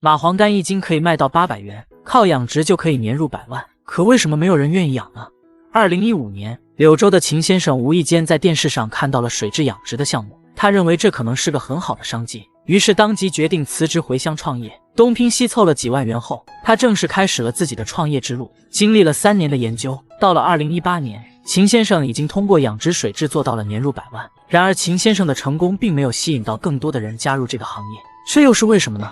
蚂蟥干一斤可以卖到800元，靠养殖就可以年入100万，可为什么没有人愿意养呢？2015年，柳州的秦先生无意间在电视上看到了水质养殖的项目，他认为这可能是个很好的商机，于是当即决定辞职回乡创业。东拼西凑了几万元后，他正式开始了自己的创业之路。经历了3年的研究，到了2018年，秦先生已经通过养殖水质做到了年入100万。然而，秦先生的成功并没有吸引到更多的人加入这个行业，这又是为什么呢？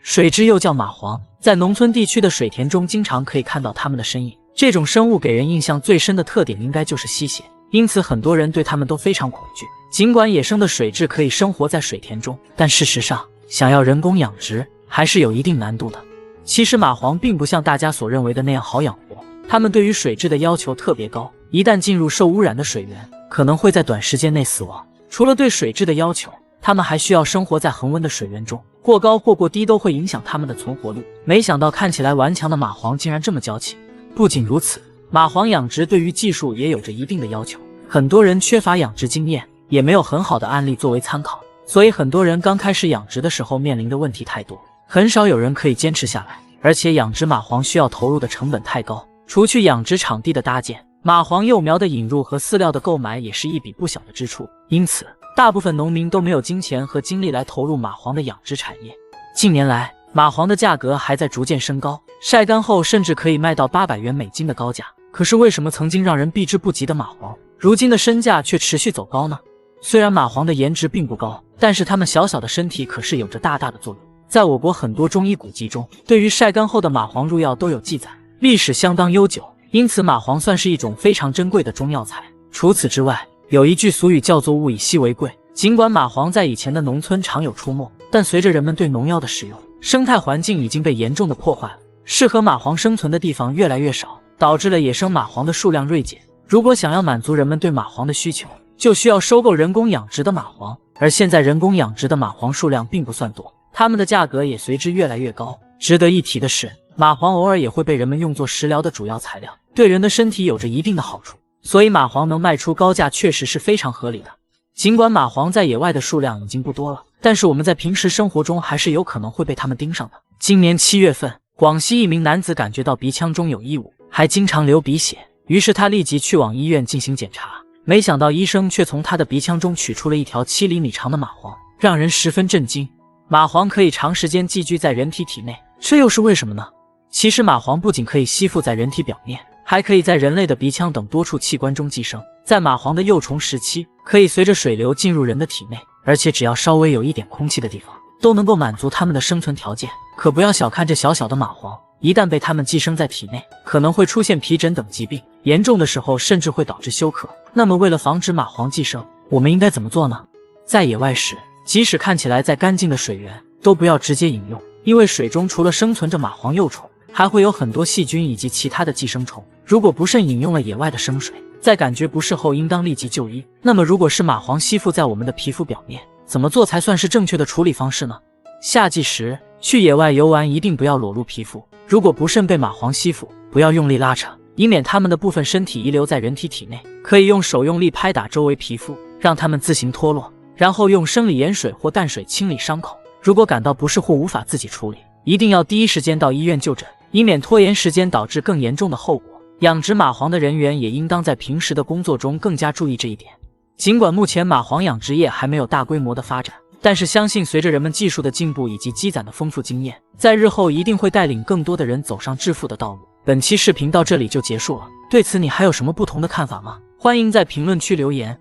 水蛭又叫蚂蟥，在农村地区的水田中经常可以看到它们的身影。这种生物给人印象最深的特点应该就是吸血，因此很多人对它们都非常恐惧。尽管野生的水蛭可以生活在水田中，但事实上，想要人工养殖还是有一定难度的。其实蚂蟥并不像大家所认为的那样好养活，它们对于水质的要求特别高，一旦进入受污染的水源，可能会在短时间内死亡。除了对水质的要求，它们还需要生活在恒温的水源中，过高或过低都会影响它们的存活率。没想到看起来顽强的蚂蟥竟然这么娇气。不仅如此，蚂蟥养殖对于技术也有着一定的要求，很多人缺乏养殖经验，也没有很好的案例作为参考，所以很多人刚开始养殖的时候面临的问题太多，很少有人可以坚持下来。而且养殖蚂蟥需要投入的成本太高，除去养殖场地的搭建，蚂蟥幼苗的引入和饲料的购买也是一笔不小的支出，因此大部分农民都没有金钱和精力来投入蚂蟥的养殖产业。近年来，蚂蟥的价格还在逐渐升高，晒干后甚至可以卖到800元美金的高价。可是为什么曾经让人避之不及的蚂蟥，如今的身价却持续走高呢？虽然蚂蟥的颜值并不高，但是它们小小的身体可是有着大大的作用。在我国很多中医古籍中，对于晒干后的蚂蟥入药都有记载，历史相当悠久，因此蚂蟥算是一种非常珍贵的中药材。除此之外，有一句俗语叫做物以稀为贵。尽管蚂蟥在以前的农村常有出没，但随着人们对农药的使用，生态环境已经被严重的破坏了，适合蚂蟥生存的地方越来越少，导致了野生蚂蟥的数量锐减。如果想要满足人们对蚂蟥的需求，就需要收购人工养殖的蚂蟥，而现在人工养殖的蚂蟥数量并不算多，它们的价格也随之越来越高。值得一提的是，蚂蟥偶尔也会被人们用作食疗的主要材料，对人的身体有着一定的好处，所以蚂蟥能卖出高价确实是非常合理的。尽管蚂蟥在野外的数量已经不多了，但是我们在平时生活中还是有可能会被它们盯上的。今年7月份，广西一名男子感觉到鼻腔中有异物，还经常流鼻血，于是他立即去往医院进行检查，没想到医生却从他的鼻腔中取出了一条7厘米长的蚂蟥，让人十分震惊。蚂蟥可以长时间寄居在人体体内，这又是为什么呢？其实蚂蟥不仅可以吸附在人体表面，还可以在人类的鼻腔等多处器官中寄生。在蚂蟥的幼虫时期，可以随着水流进入人的体内，而且只要稍微有一点空气的地方，都能够满足它们的生存条件。可不要小看这小小的蚂蟥，一旦被它们寄生在体内，可能会出现皮疹等疾病，严重的时候甚至会导致休克。那么为了防止蚂蟥寄生，我们应该怎么做呢？在野外时，即使看起来再干净的水源，都不要直接饮用，因为水中除了生存着蚂蟥幼虫，还会有很多细菌以及其他的寄生虫。如果不慎饮用了野外的生水，在感觉不适后应当立即就医。那么如果是蚂蟥吸附在我们的皮肤表面，怎么做才算是正确的处理方式呢？夏季时去野外游玩一定不要裸露皮肤，如果不慎被蚂蟥吸附，不要用力拉扯，以免它们的部分身体遗留在人体体内。可以用手用力拍打周围皮肤，让它们自行脱落，然后用生理盐水或淡水清理伤口。如果感到不适或无法自己处理，一定要第一时间到医院就诊，以免拖延时间导致更严重的后果。养殖蚂蟥的人员也应当在平时的工作中更加注意这一点。尽管目前蚂蟥养殖业还没有大规模的发展，但是相信随着人们技术的进步以及积攒的丰富经验，在日后一定会带领更多的人走上致富的道路。本期视频到这里就结束了，对此你还有什么不同的看法吗？欢迎在评论区留言。